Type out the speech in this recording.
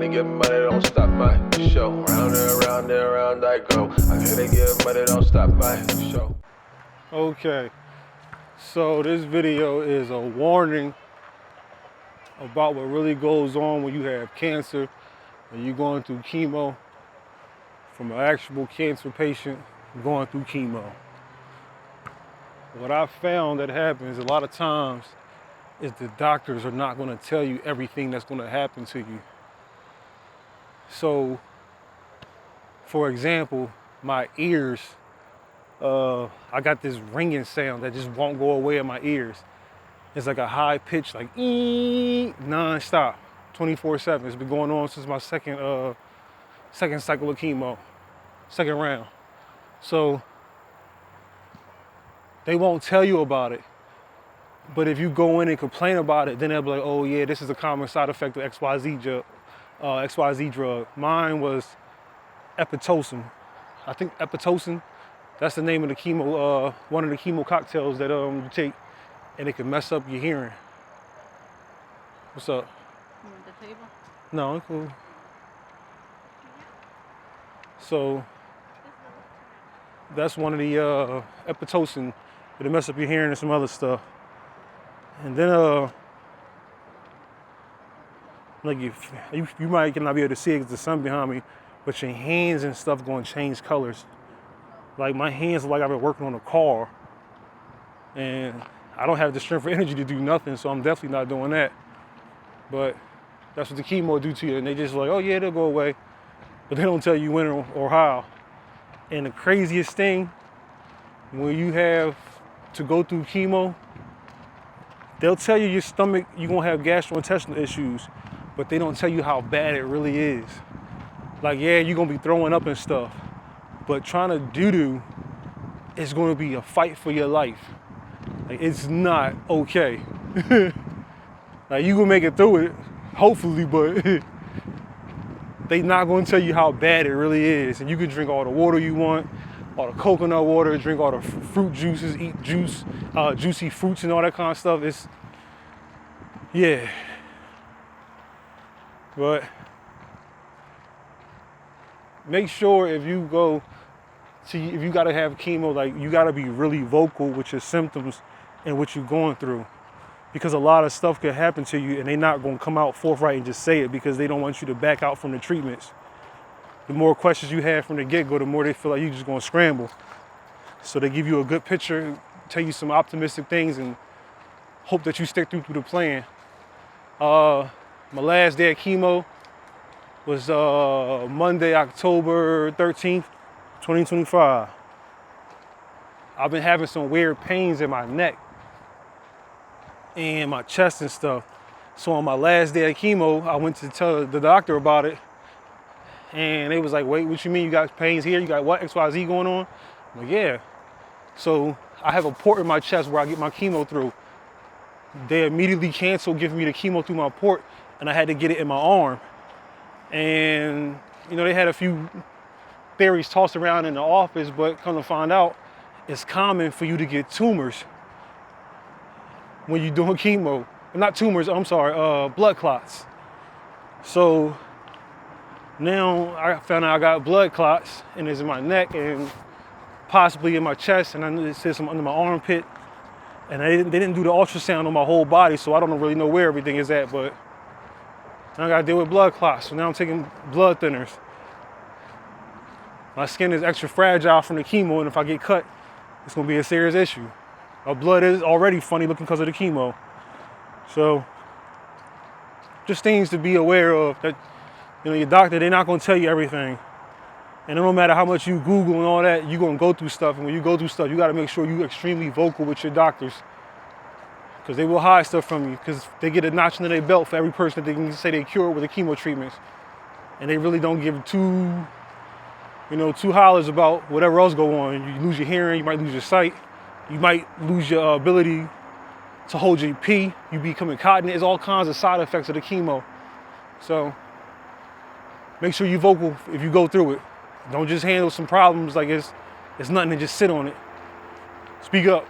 to get money, don't stop my show. Round and round I go. I'm here to get money, don't stop my show. Okay, so this video is a warning about what really goes on when you have cancer and you're going through chemo, from an actual cancer patient going through chemo. What I found that happens a lot of times is the doctors are not going to tell you everything that's going to happen to you. So, for example, my ears, I got this ringing sound that just won't go away in my ears. It's like a high pitch, like non-stop, 24/7. It's been going on since my second cycle of chemo, second round. So they won't tell you about it. But if you go in and complain about it, then they'll be like, oh yeah, this is a common side effect of XYZ drug. Mine was Epitocin. I think Epitocin, that's the name of the chemo, one of the chemo cocktails that you take, and it can mess up your hearing. What's up? You want the table? No, it's cool. So that's one of the Epitocin. It'll mess up your hearing and some other stuff. And then like you might not be able to see it because the sun behind me, but your hands and stuff going to change colors. Like my hands look like I've been working on a car, and I don't have the strength or energy to do nothing, so I'm definitely not doing that. But that's what the chemo do to you, and they just like, oh yeah, they'll go away, but they don't tell you when or how. And the craziest thing, when you have to go through chemo, they'll tell you your stomach, you're gonna have gastrointestinal issues, but they don't tell you how bad it really is. Like, yeah, you're gonna be throwing up and stuff, but trying to doo-doo is gonna be a fight for your life. Like, it's not okay. Like, you gonna make it through it, hopefully, but they not gonna tell you how bad it really is. And you can drink all the water you want, all the coconut water, drink all the fruit juices, eat juicy fruits and all that kind of stuff. It's, yeah. But make sure if you gotta have chemo, like you gotta be really vocal with your symptoms and what you're going through. Because a lot of stuff can happen to you and they're not gonna come out forthright and just say it because they don't want you to back out from the treatments. The more questions you have from the get-go, the more they feel like you're just gonna scramble. So they give you a good picture, tell you some optimistic things, and hope that you stick through the plan. My last day of chemo was Monday, October 13th, 2025. I've been having some weird pains in my neck and my chest and stuff. So on my last day of chemo, I went to tell the doctor about it. And they was like, wait, what you mean you got pains here? You got what, XYZ going on? I'm like, yeah. So I have a port in my chest where I get my chemo through. They immediately canceled giving me the chemo through my port, and I had to get it in my arm. And, you know, they had a few theories tossed around in the office, but come to find out, it's common for you to get tumors when you're doing chemo. Not tumors, I'm sorry, blood clots. So now I found out I got blood clots, and it's in my neck and possibly in my chest, and it says some under my armpit. And they didn't do the ultrasound on my whole body, so I don't really know where everything is at, but now I gotta deal with blood clots. So now I'm taking blood thinners. My skin is extra fragile from the chemo, and if I get cut, it's gonna be a serious issue. My blood is already funny looking because of the chemo. So just things to be aware of that. You know, your doctor, they're not gonna tell you everything. And no matter how much you Google and all that, you're gonna go through stuff. And when you go through stuff, you gotta make sure you're extremely vocal with your doctors. Because they will hide stuff from you, because they get a notch into their belt for every person that they can say they cured with the chemo treatments. And they really don't give two hollers about whatever else go on. You lose your hearing, you might lose your sight, you might lose your ability to hold your pee, you become incontinent. There's all kinds of side effects of the chemo. So make sure you're vocal if you go through it. Don't just handle some problems like it's nothing and just sit on it. Speak up.